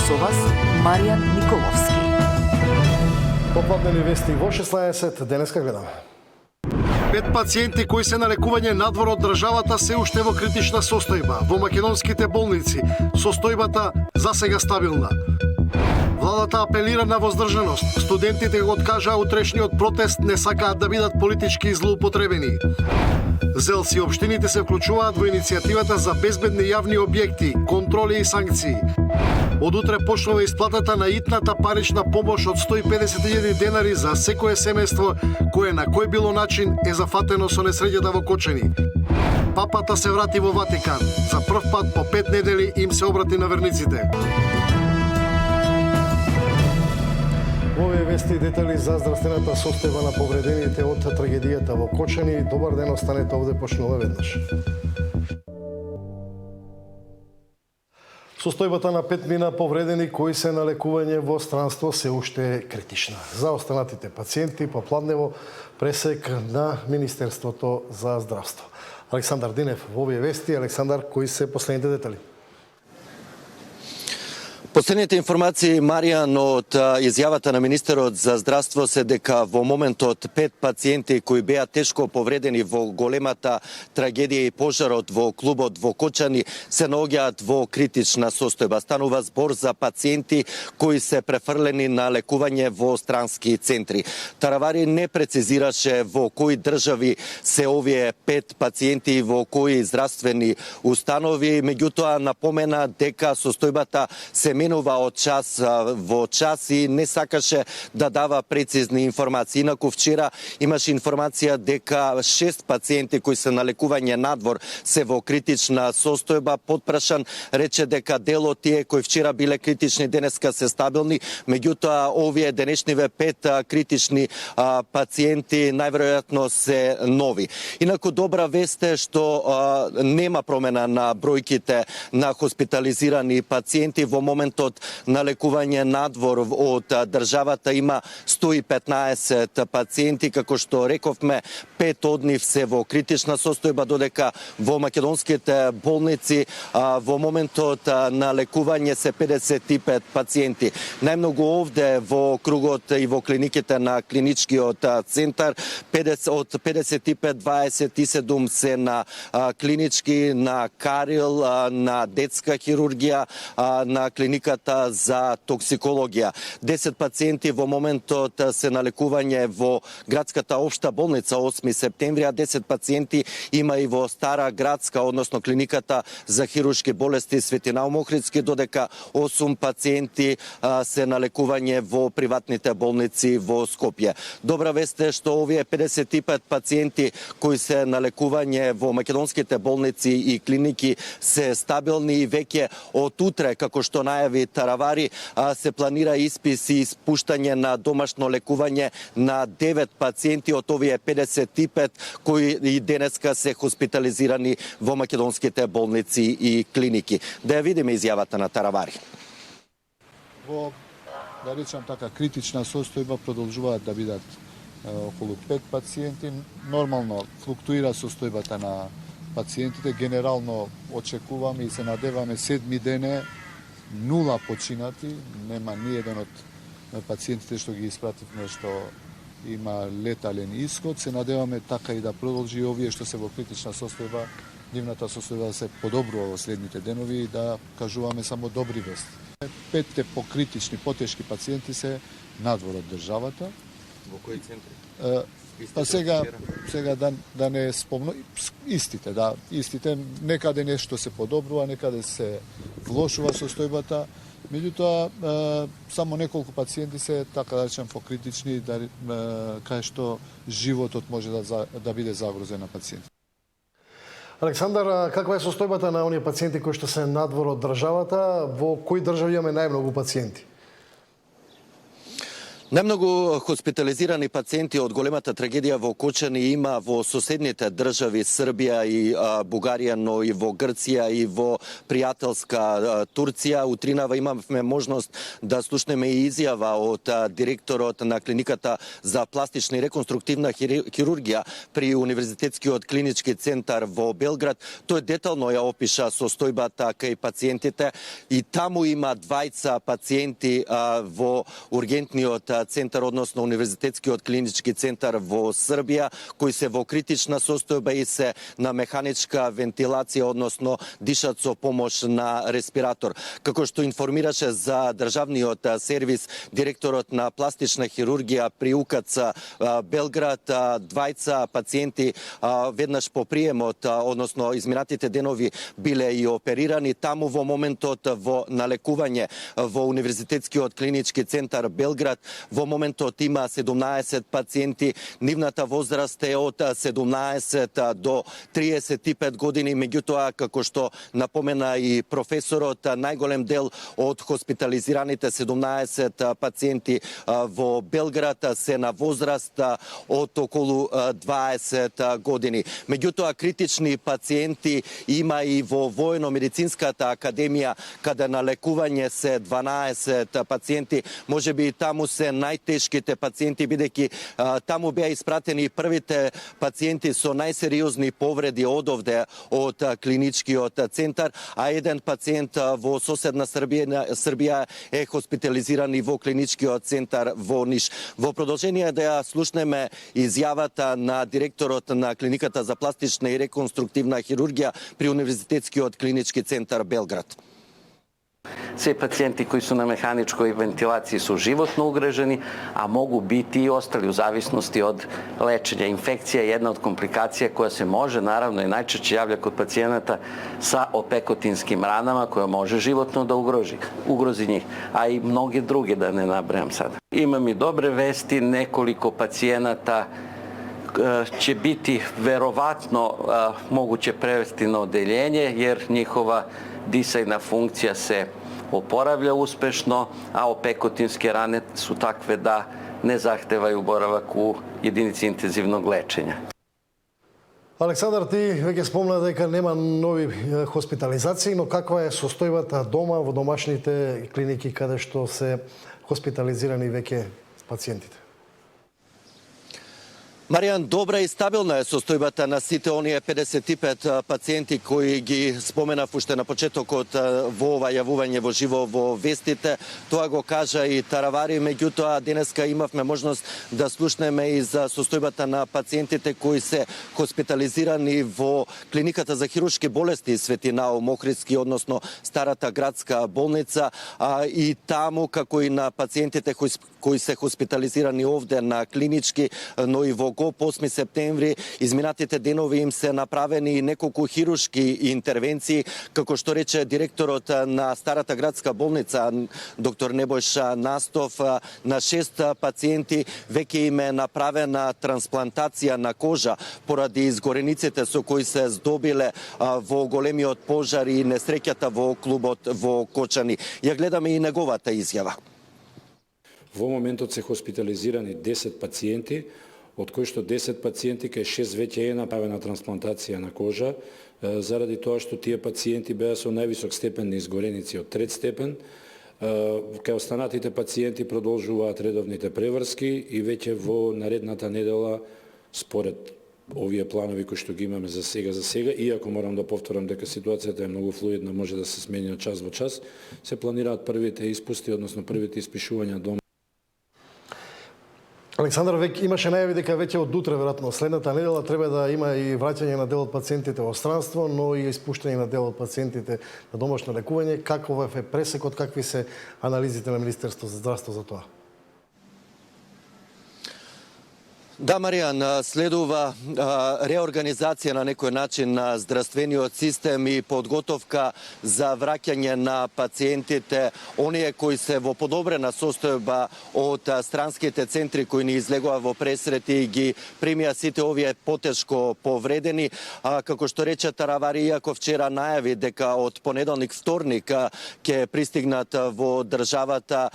Со вас Маријан Николовски. Попладнени вести во 16 денеска гледаме. 5 пациенти кои се на лекување надвор од државата се уште во критична состојба. Во македонските болници состојбата засега стабилна. Владата апелира на воздржаност. Студентите го откажаа утрешниот протест, не сакаат да бидат политички злоупотребени. ЗЕЛС и општините се вклучуваат во иницијативата за безбедни јавни објекти, контроли и санкции. Од утре почнува исплатата на итната парична помош од 150.000 денари за секое семејство кое на кој било начин е зафатено со несреќата во Кочани. Папата се врати во Ватикан. За прв пат по 5 недели им се обрати на верниците. Овие вести и детали за здравствената состојба на повредените од трагедијата во Кочани. Добар ден, останете овде, почнува веднаш. Состојбата на 5 мина повредени кои се на лекување во странство се уште е критична. За останатите пациенти попладнево пресек на Министерството за здравство. Александар Динев во овие вести. Александар, кои се последните детали? Последните информации, Маријан, од изјавата на министерот за здравство се дека во моментот 5 пациенти кои беа тешко повредени во големата трагедија и пожарот во клубот во Кочани се наоѓаат во критична состојба. Станува збор за пациенти кои се префрлени на лекување во странски центри. Таравари не прецизираше во кои држави се овие 5 пациенти и во кои здравствени установи, меѓутоа напомена дека состојбата се менува од час во час и не сакаше да дава прецизни информации. Инаку вчера имаше информација дека 6 пациенти кои се на лекување надвор се во критична состојба. Потпрашан рече дека дел од тие кои вчера биле критични денеска се стабилни, меѓутоа овие денешниве 5 критични пациенти најверојатно се нови. Инаку добра вест е што нема промена на бројките на хоспитализирани пациенти. Во моментот на лекување надвор од државата има 115 пациенти, како што рековме, 5 од нив се во критична состојба, додека во македонските болници во моментот на лекување се 55 пациенти. Најмногу овде во кругот и во клиниките на клиничкиот центар, од 55 27 се на клинички, на Карил, на детска хирургија, на клиниката за токсикологија. 10 пациенти во моментот се на лекување во градската општа болница 8 септември, а 10 пациенти има и во Стара градска, односно клиниката за хируршки болести Свети Наум Охридски, додека 8 пациенти се на лекување во приватните болници во Скопје. Добра вест е што овие 55 пациенти кои се на лекување во македонските болници и клиники се стабилни и веќе од утре, како што најави Таравари, се планира испис и испуштање на домашно лекување на 9 пациенти од овие 55 кои и денеска се хоспитализирани во македонските болници и клиники. Да ја видиме изјавата на Таравари. Во, да речам така, критична состојба продолжуваат да бидат околу 5 пациенти. Нормално флуктуира состојбата на пациентите. Генерално очекуваме и се надеваме 7 дене 0 починати, нема ни еден од пациентите што ги испративме што има летален исход. Се надеваме така и да продолжи овие што се во критична состојба, нивната состојба да се подобрува во следните денови и да кажуваме само добри вести. 5 покритични, потешки пациенти се надвор од државата. Во кои центри? Па сега да не спомнам, истите, да, истите, некаде нешто се подобрува, некаде се влошува состојбата, меѓутоа само неколку пациенти се, така да речем, покритични, кај што животот може да биде загрозен на пациентите. Александар, каква е состојбата на оние пациенти кои што се надвор од државата? Во кои држави имаме најмногу пациенти? Најмногу хоспитализирани пациенти од големата трагедија во Кочани има во соседните држави Србија и Бугарија, но и во Грција и во пријателска Турција. Утринава имавме можност да слушнеме и изјава од директорот на клиниката за пластична и реконструктивна хирургија при Универзитетскиот клинички центар во Белград. Тој детално ја опиша состојбата кај пациентите и таму има двајца пациенти во ургентниот центар, односно Универзитетскиот клинички центар во Србија, кои се во критична состојба и се на механичка вентилација, односно дишат со помош на респиратор. Како што информираше за државниот сервис директорот на пластична хирургија при УКЦ Белград, двајца пациенти веднаш по приемот, односно изминатите денови биле и оперирани. Таму во моментот во налекување во Универзитетскиот клинички центар Белград во моментот има 17 пациенти. Нивната возраст е од 17 до 35 години. Меѓутоа, како што напомена и професорот, најголем дел од хоспитализираните 17 пациенти во Белград се на возраст од околу 20 години. Меѓутоа, критични пациенти има и во Војно-медицинската академија, каде на лекување се 12 пациенти. Можеби таму се најтешките пациенти, бидејќи таму беа испратени првите пациенти со најсериозни повреди одовде од клиничкиот центар, а еден пациент во соседна Србија е хоспитализиран и во клиничкиот центар во Ниш. Во продолжение да ја слушнеме изјавата на директорот на клиниката за пластична и реконструктивна хирургија при Универзитетскиот клинички центар Белград. Се пациенти кои су на механичкој вентилација су животно угрежени, а могу бити и остали у зависности од лечење. Инфекција е една од компликација која се може, наравно и најчешće јавља код пациjenata sa опекотинским ранама, која може животно да угрози njih, а и многи други, да не набрајам сада. Имам и добре вести, неколико пациjenata će biti verovatno moguće prevesti na odeljenje, jer njihova disajna funkcija se oporavlja uspešno, a opekotinske rane su takve da ne zahtevaju boravak u jedinici intenzivnog lečenja. Александар, ти веќе спомна дека нема нови хоспитализации, но каква е состојбата дома во домашните клиники каде што се хоспитализирани веќе пациентите? Маријан, добра и стабилна е состојбата на сите оние 55 пациенти кои ги споменав уште на почетокот во ова јавување во живо во вестите. Тоа го кажа и Таравари, меѓутоа денеска имавме можност да слушнеме и за состојбата на пациентите кои се хоспитализирани во клиниката за хируршки болести Свети Наум Охридски, односно старата градска болница, и таму како и на пациентите кои се хоспитализирани овде на клинички, но и во ГОП 8 септември, изминатите денови им се направени неколку хируршки интервенции, како што рече директорот на старата градска болница, доктор Небојша Настов, на 6 пациенти веќе им е направена трансплантација на кожа поради изгорениците со кои се здобиле во големиот пожар и несреќата во клубот во Кочани. Ја гледаме и неговата изјава. Во моментот се хоспитализирани 10 пациенти, од кои што 10 пациенти кај 6 веќе е направена трансплантација на кожа, заради тоа што тие пациенти беа со највисок степен на изгореници од 3 степен. Кај останатите пациенти продолжуваат редовните преврски и веќе во наредната недела, според овие планови кои што ги имаме за сега, иако морам да повторам дека ситуацијата е многу флуидна, може да се смени од час во час, се планираат првите испусти, односно првите испишувања дома. Александар, имаше најави дека веќе од утре, веројатно следната недела, треба да има и враќање на дел од пациентите во странство, но и испуштање на дел од пациентите на домашно лекување. Каков е пресекот, какви се анализите на Министерството за здравство за тоа? Да, Маријан, следува реорганизација на некој начин на здравствениот систем и подготовка за враќање на пациентите, оние кои се во подобрена состојба од странските центри кои ни излегува во пресрети и ги примија сите овие потешко повредени. Како што рече Таравари, иако вчера најави дека од понеделник, вторник ќе пристигнат во државата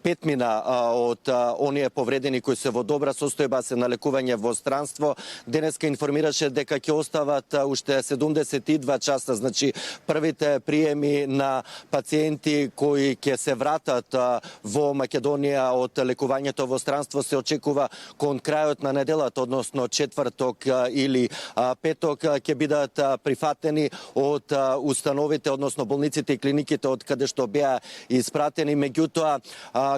петмина од оние повредени кои се во добра состојба, се на лекување во странство. Денеска информираше дека ќе остават уште 72 часа, значи првите приеми на пациенти кои ќе се вратат во Македонија од лекувањето во странство се очекува кон крајот на неделата, односно четврток или петок, ќе бидат прифатени од установите, односно болниците и клиниките од каде што беа испратени. Меѓутоа,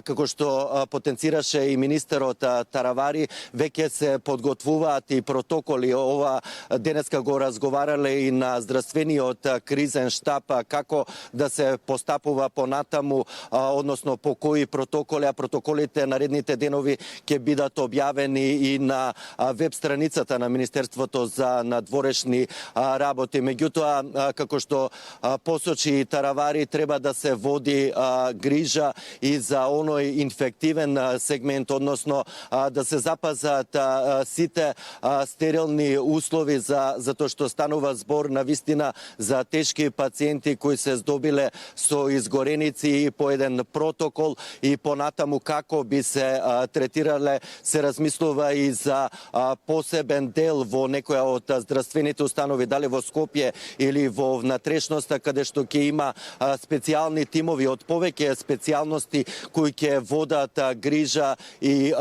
како што потенцираше и министерот Таравари, веќе се подготвуваат и протоколи. Ова денеска го разговарале и на здравствениот кризен штаб како да се постапува понатаму, односно по кои протоколи, а протоколите наредните денови ќе бидат објавени и на веб страницата на Министерството за надворешни работи. Меѓутоа, како што посочи Таравари, треба да се води грижа и за оној инфективен сегмент, односно да се запазат сите стерилни услови за тоа што станува збор на вистина за тешки пациенти кои се здобиле со изгореници и по еден протокол и понатаму како би се третирале. Се размислува и за посебен дел во некоја од здравствените установи, дали во Скопје или во внатрешноста, каде што ќе има специјални тимови од повеќе специјалности кои ќе водат грижа и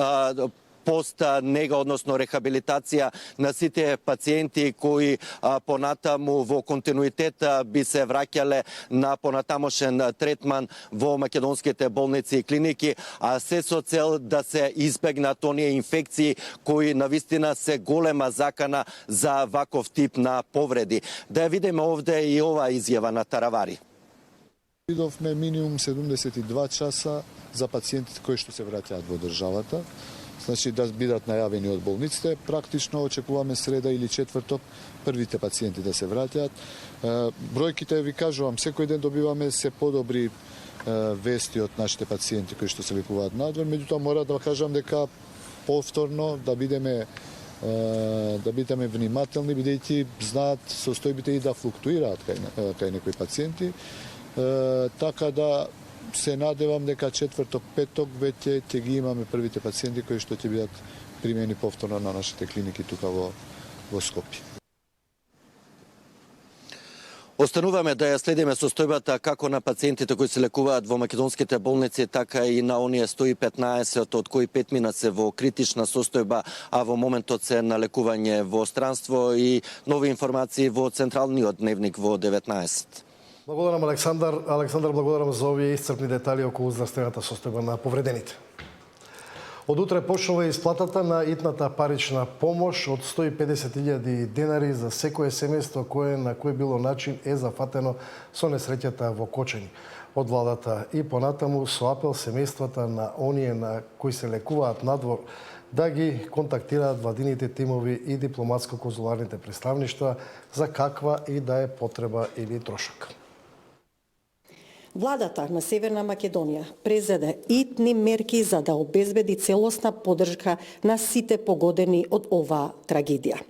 пост нега, односно рехабилитација на сите пациенти кои понатаму во континуитет би се враќале на понатамошен третман во македонските болници и клиники, а се со цел да се избегнат оние инфекции кои навистина се голема закана за ваков тип на повреди. Да ја видиме овде и ова изјава на Таравари. Видовме минимум 72 часа за пациентите кои што се враќаат во државата. Значи да бидат најавени од болниците. Практично очекуваме среда или четврток првите пациенти да се враќаат. Бројките ви кажувам, секој ден добиваме се подобри вести од нашите пациенти кои што се лекуваат надвор, меѓутоа мора да кажам дека повторно да бидеме внимателни, бидејќи знаат состојбите и да флуктуираат кај некои пациенти. Така да се надевам дека четврток, петок веќе ќе ги имаме првите пациенти кои што ќе бидат примени повторно на нашите клиники тука во Скопје. Остануваме да ја следиме состојбата како на пациентите кои се лекуваат во македонските болници, така и на оние 115 од кои 5 мина се во критична состојба, а во моментот се на лекување во странство, и нови информации во Централниот дневник во 19. Благодарам, Александар. Александар, благодарам за овие исцрпни детали околу здравствената состојба на повредените. Од утре почнува исплатата на итната парична помош од 150.000 денари за секое семејство кое на кој било начин е зафатено со несреќата во Кочани. Од владата и понатаму со апел семејствата на оние на кои се лекуваат надвор да ги контактираат владините тимови и дипломатско-конзуларните представништва за каква и да е потреба или трошок. Владата на Северна Македонија презеде итни мерки за да обезбеди целосна поддршка на сите погодени од оваа трагедија.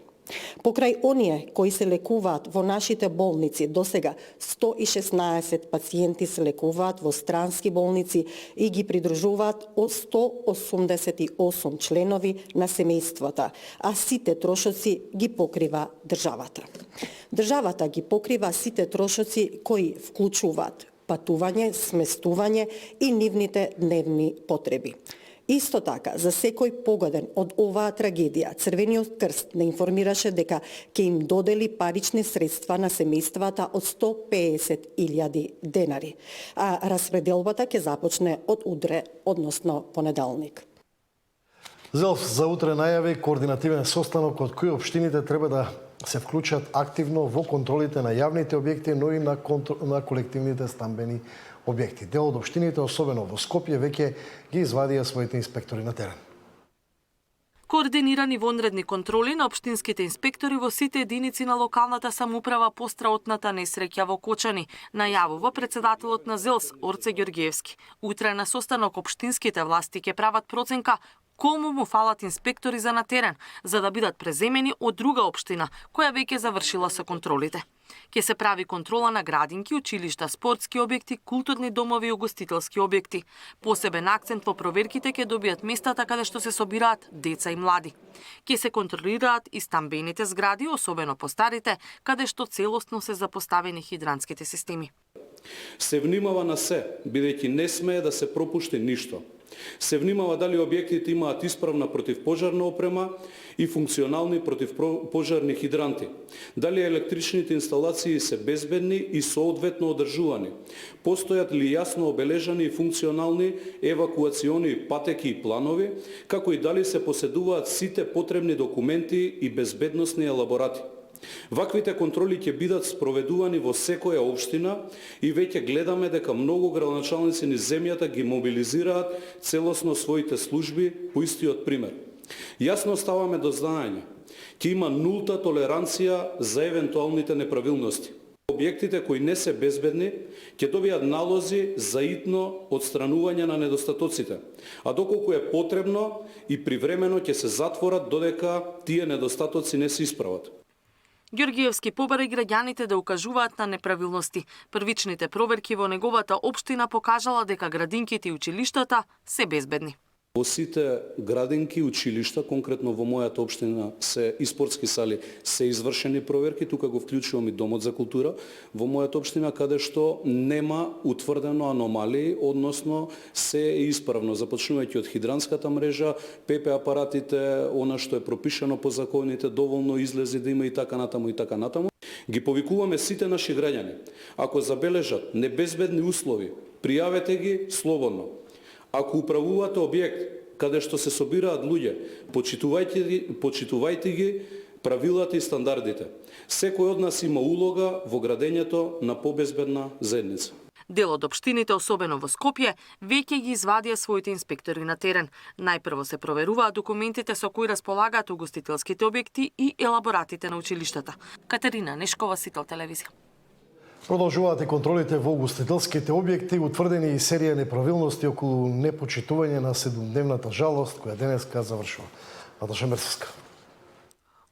Покрај оние кои се лекуваат во нашите болници, досега 116 пациенти се лекуваат во странски болници и ги придружуваат 188 членови на семејствата, а сите трошоци ги покрива државата. Државата ги покрива сите трошоци кои вклучуваат патување, сместување и нивните дневни потреби. Исто така, за секој погоден од оваа трагедија, Црвениот крст не информираше дека ќе им додели парични средства на семејствата од 150.000 денари, а распределбата ќе започне од утре, односно понеделник. ЗЕЛФ за утре најави координативен состанок од кој општините треба да се вклучат активно во контролите на јавните објекти, но и на колективните стамбени објекти. Дел од општините, особено во Скопје, веќе ги извадија своите инспектори на терен. Координирани вонредни контроли на општинските инспектори во сите единици на локалната самоуправа по страотната несреќа во Кочани, најавува председателот на ЗЕЛС Орце Ѓорѓиевски. Утре на состанок општинските власти ќе прават проценка кому му фалат инспектори за на терен, за да бидат преземени од друга општина, која веќе завршила со контролите. Ке се прави контрола на градинки, училишта, спортски објекти, културни домови и угостителски објекти. Посебен акцент во проверките ќе добијат местата каде што се собираат деца и млади. Ке се контролираат и стамбените згради, особено по старите, каде што целосно се запоставени хидрантските системи. Се внимава на се, бидејќи не смее да се пропушти ништо. Се внимава дали објектите имаат исправна противпожарна опрема и функционални противпожарни хидранти, дали електричните инсталации се безбедни и соодветно одржувани, постојат ли јасно обележани и функционални евакуациони патеки и планови, како и дали се поседуваат сите потребни документи и безбедносни елаборати. Ваквите контроли ќе бидат спроведувани во секоја општина и веќе гледаме дека многу градоначалници низ земјата ги мобилизираат целосно своите служби по истиот пример. Јасно ставаме до знаење, ќе има нулта толеранција за евентуалните неправилности. Објектите кои не се безбедни ќе добијат налози за итно отстранување на недостатоците, а доколку е потребно и привремено ќе се затворат додека тие недостатоци не се исправат. Ѓоргиевски побари граѓаните да укажуваат на неправилности. Првичните проверки во неговата општина покажала дека градинките и училиштата се безбедни. Во сите градинки, училишта, конкретно во мојата општина се и спортски сали, се извршени проверки, тука го вклучувам и Домот за култура, во мојата општина каде што нема утврдено аномалии, односно се е исправно, започнувајќи од хидранската мрежа, ПП апаратите, она што е пропишано по законите, доволно излези да има и така натаму и така натаму. Ги повикуваме сите наши граѓани. Ако забележат небезбедни услови, пријавете ги слободно. Ако управувате објект каде што се собираат луѓе, почитувајте ги правилата и стандардите. Секој од нас има улога во градењето на побезбедна заедница. Дел од општините, особено во Скопје, веќе ги извадија своите инспектори на терен. Најпрво се проверуваат документите со кои располагаат угостителските објекти и елаборатите на училиштата. Катерина Нешкова, Сител телевизија. Продолжуваат и контролите во угостителските објекти, утврдени и серија неправилности околу непочитување на 7-дневната жалост, која денеска завршува. Наташа Мерсовска.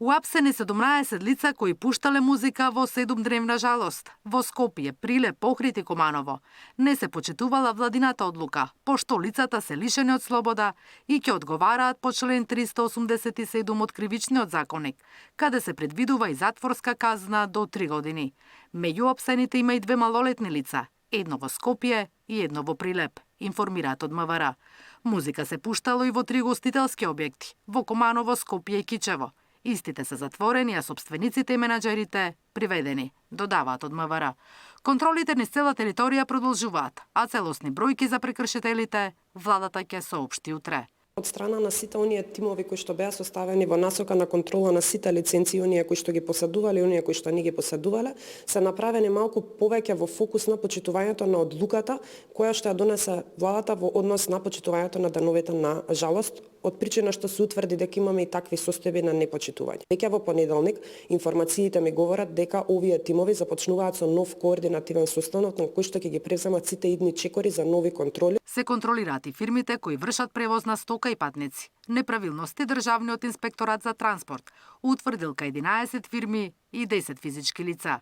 Уапсени 17 лица кои пуштале музика во 7-дневна жалост. Во Скопје, Прилеп, Охрид и Команово. Не се почитувала владината одлука, пошто лицата се лишени од слобода и ќе одговараат по член 387 од Кривичниот законник, каде се предвидува и затворска казна до 3 години. Меѓу опсените има и 2 малолетни лица, едно во Скопје и едно во Прилеп, информираат од МВР. Музика се пуштало и во 3 гостителски објекти, во Команово, Скопје и Кичево. Истите се затворени, а собствениците и менаџерите приведени, додаваат од МВР. Контролите низ цела територија продолжуваат, а целосни бројки за прекршителите владата ќе соопшти утре. Од страна на сите оние тимови кои што беа составени во насока на контрола на сите лиценци, оние кои што ги поседувале и оние кои што не ги поседувале, се направени малку повеќе во фокус на почитувањето на одлуката која што ја донесе владата во однос на почитувањето на деновите на жалост, од причина што се утврди дека имаме и такви состојби на непочитување. Веќе во понеделник информациите ми говорат дека овие тимови започнуваат со нов координативен состанок на кој што ќе ги преземат сите идни чекори за нови контроли. Се контролираат и фирмите кои вршат превоз на стока и патници. Неправилности Државниот инспекторат за транспорт утврдил кај 11 фирми и 10 физички лица.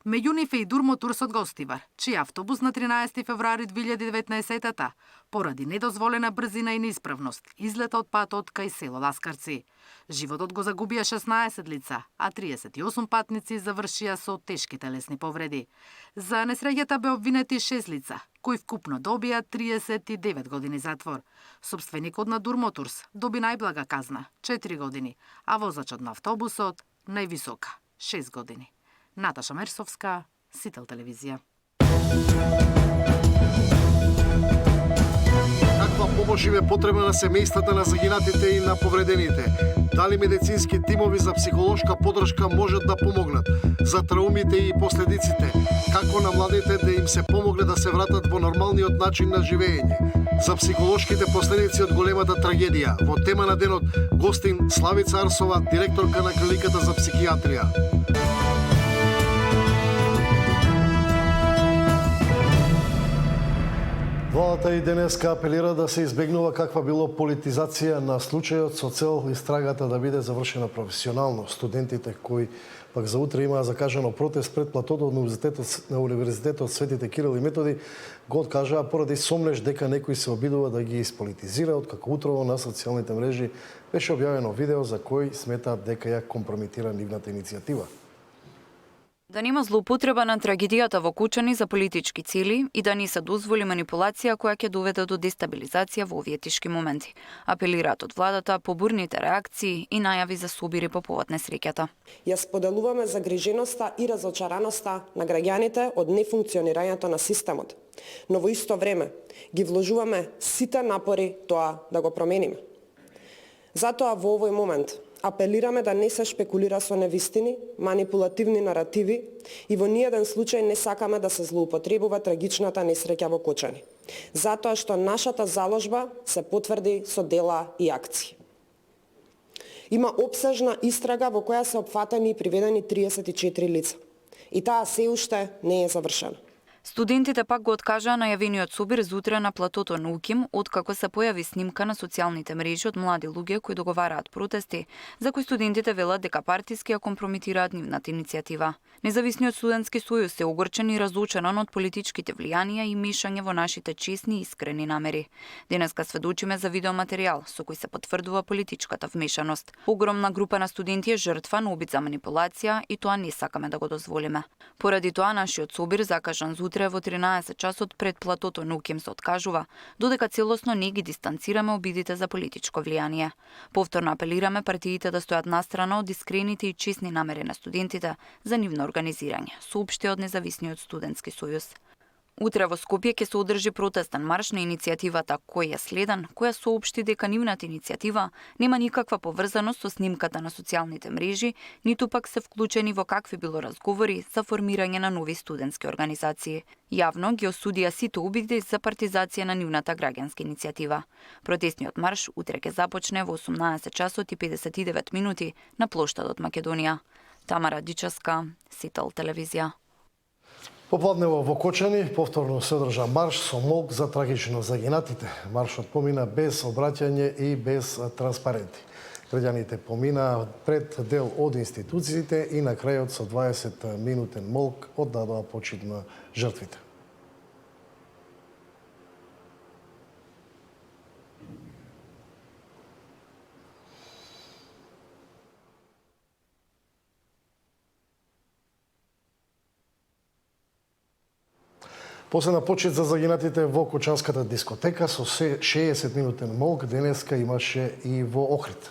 Меѓу нив е и Durmotours од Гостивар, чиј автобус на 13 февруари 2019 поради недозволена брзина и неисправност излета од патот кај село Ласкарци. Животот го загубија 16 лица, а 38 патници завршија со тешки телесни повреди. За несреќата бе обвинети 6 лица, кои вкупно добија 39 години затвор. Собственикот на Durmotours доби најблага казна 4 години, а возачот на автобусот највисока 6 години. Наташа Мерсовска, Сител телевизија. Каква помош им е потребна на семејствата на загинатите и на повредените? Дали медицински тимови за психолошка подршка можат да помогнат? За траумите и последиците? Како на младите да им се помогне да се вратат во нормалниот начин на живење? За психолошките последици од големата трагедија. Во тема на денот гостин Славица Арсова, директорка на Клиниката за психијатрија. Владата и денеска апелира да се избегнува каква било политизација на случајот со цел истрагата да биде завршена професионално. Студентите кои Пак за утре има закажано протест пред платото на Универзитетот Светите Кирил и Методи, го откажаа поради сомнеж дека некој се обидува да ги исполитизира, откако утрово на социјалните мрежи беше објавено видео за кој сметаат дека ја компрометира нивната иницијатива. Да нема злоупотреба на трагедијата во Кучани за политички цели и да не се дозволи манипулација која ќе доведе до дестабилизација во овие тешки моменти. Апелираат од владата по бурните реакции и најави за собири по повод несреќата. Ја споделуваме загриженоста и разочараноста на граѓаните од нефункционирањето на системот, но во исто време ги вложуваме сите напори тоа да го промениме. Затоа во овој момент апелираме да не се шпекулира со невистини, манипулативни наративи и во ниеден случај не сакаме да се злоупотребува трагичната несреќа во Кочани. Затоа што нашата заложба се потврди со дела и акции. Има опсежна истрага во која се опфатени и приведени 34 лица. И таа се уште не е завршена. Студентите пак го откажаа најавениот собир за утре на платото на УКИМ, откако се појави снимка на социјалните мрежи од млади луѓе кои договараат протести, за кои студентите велат дека партиски ја компрометираат нивната иницијатива. Независниот студентски сојуз се огорчен и разочаран од политичките влијанија и мешање во нашите честни и искрени намери. Денеска сведочиме за видеоматеријал со кој се потврдува политичката вмешаност. Огромна група на студенти е жртва на обид за манипулација и тоа не сакаме да го дозволиме. Поради тоа нашиот собир закажан за утре во 13 часот пред платото на УКИМ се откажува, додека целосно не ги дистанцираме обидите за политичко влијание. Повторно апелираме партиите да стојат настрана од искрените и честни намери на студентите за нивно организирање, соопшти од Независниот студентски сојуз. Утре во Скопје ќе се одржи протестен марш на иницијативата Кој е следен, која соопшти дека нивната иницијатива нема никаква поврзаност со снимката на социјалните мрежи, ниту пак се вклучени во какви било разговори за формирање на нови студентски организации. Јавно ги осудија сите обиди за партизација на нивната граѓанска иницијатива. Протестниот марш утре ќе започне во 18 часот и 59 минути на плоштадот Македонија. Тамара Дичаска, Сител телевизија. Попладнево во Кочани повторно се одржа марш со молк за трагично загинатите. Маршот помина без обраќање и без транспаренти. Граѓаните помина пред дел од институциите и на крајот со 20-минутен молк оддадоа почит на жртвите. После на почит за загинатите во Кочанската дискотека со 60-минутен молк денеска имаше и во Охрид.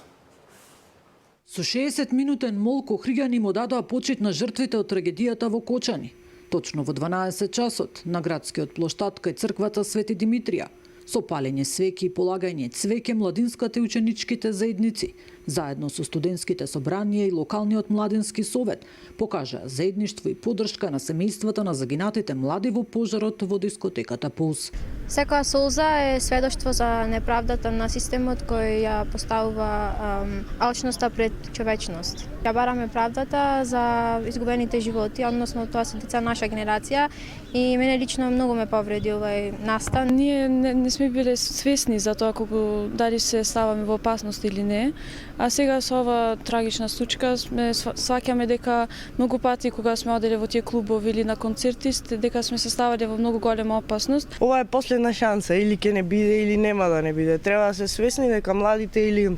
Со 60-минутен молк охриѓани му дадоа почит на жртвите од трагедијата во Кочани. Точно во 12 часот на градскиот плоштад кај црквата Свети Димитрија, со палење свеќи и полагање цвеќе младинската и ученичките заедници, заедно со студентските собранија и локалниот младински совет, покажаа заедништво и поддршка на семејствата на загинатите млади во пожарот во дискотеката Пулс. Секоја солза е сведоштво за неправдата на системот кој ја поставува алчноста пред човечност. Ја бараме правдата за изгубените животи, односно тоа се деца наша генерација и мене лично многу ме повреди овај настан. Ние не сме биле свесни за тоа колку дали се ставаме во опасност или не. А сега со ова трагична случка сваќаме дека многу пати кога сме оделе во тие клубови или на концерти, дека сме се ставале во многу голема опасност. Ова е последна шанса, или ќе не биде или нема да не биде. Треба да се свесни дека младите или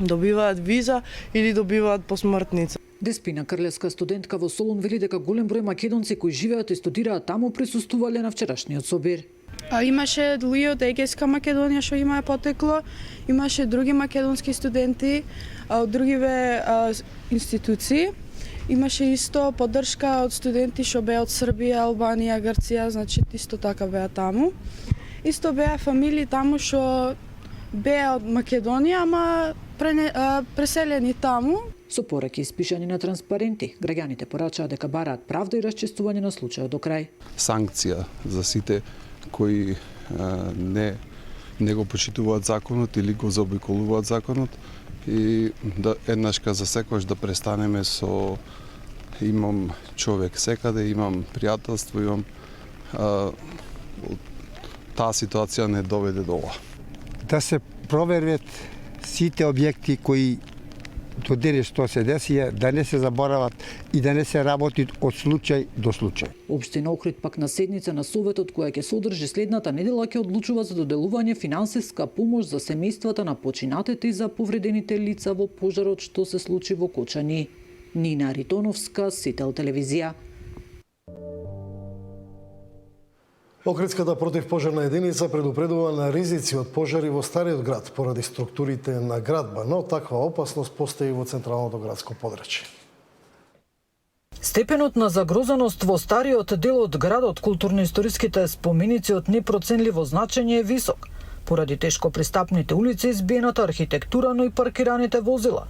добиваат виза или добиваат посмртница. Деспина Крлевска, студентка во Солун, вели дека голем број македонци кои живеат и студираат таму присуствувале на вчерашниот собир. Имаше луѓе од Егејска Македонија што имаа потекло, имаше други македонски студенти од другиве институции. Имаше исто поддршка од студенти што беа од Србија, Албанија, Грција, значи исто така беа таму. Исто беа фамилии таму што беа од Македонија, ама преселени таму. Со пораки испишани на транспаренти, граѓаните порачаа дека бараат правда и расчистување на случајот до крај. Санкција за сите кои не го почитуваат законот или го заобиколуваат законот и да еднашка за секојаш да престанеме со имам човек секаде, имам пријателство, имам таа ситуација не доведе до ова. Да се проверат сите објекти кои до денес што се деси е да не се заборават и да не се работи од случај до случај. Општина Охрид пак на седница на Советот која ќе се одржи следната недела ќе одлучува за доделување финансиска помош за семејствата на починатите и за повредените лица во пожарот што се случи во Кочани. Нина Ритоновска, Сител телевизија. Охридската противпожарна единица предупредува на ризици од пожари во стариот град поради структурите на градба, но таква опасност постои во централното градско подрачје. Степенот на загрозеност во стариот дел од градот, културно-историските споменици од непроценливо значење е висок, поради тешко пристапните улици, избиената архитектура, но и паркираните возила.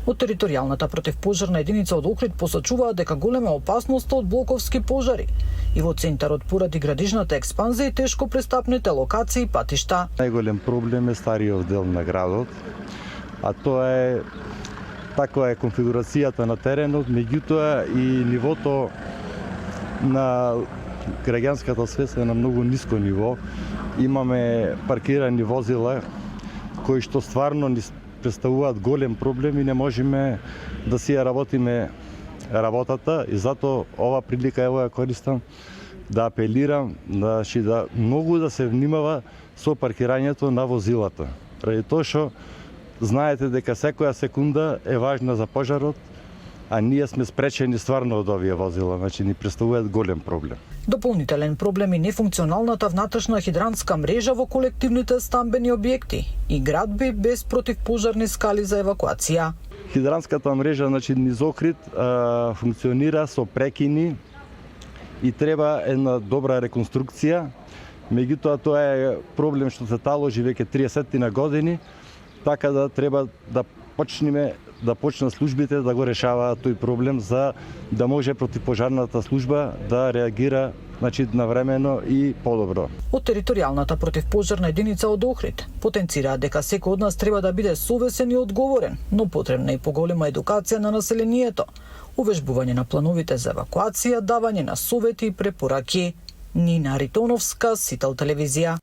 Од територијалната противпожарна единица од Охрид посочуваат дека голема опасност од блоковски пожари и во центарот поради градижната експанзија и тешко пристапните локации и патишта. Најголем проблем е стариот дел на градот, а тоа е таква е конфигурацијата на теренот, меѓутоа и нивото на граѓанската свест е на многу ниско ниво. Имаме паркирани возила кои што стварно ни представуваат голем проблем и не можеме да си ја работиме работата и затоа ова прилика ево ја користам да апелирам да многу да се внимава со паркирањето на возилата. Преди тоа што знаете дека секоја секунда е важна за пожарот, а ние сме спречени стварно од овие возила, значи ни представуваат голем проблем. Дополнителен проблем и нефункционалната внатрешна хидрантска мрежа во колективните стамбени објекти и градби без противпожарни скали за евакуација. Хидрантската мрежа, значи низ Охрид, функционира со прекини и треба една добра реконструкција. Меѓутоа тоа е проблем што се таложи веќе 30 години, така да треба да почнат службите да го решаваат тој проблем за да може противпожарната служба да реагира навремено и подобро. Од територијалната противпожарна единица од Охрид потенцираат дека секој од нас треба да биде совесен и одговорен, но потребна и поголема едукација на населението, увежбување на плановите за евакуација, давање на совети и препораки. Нина Ритоновска, Сител телевизија.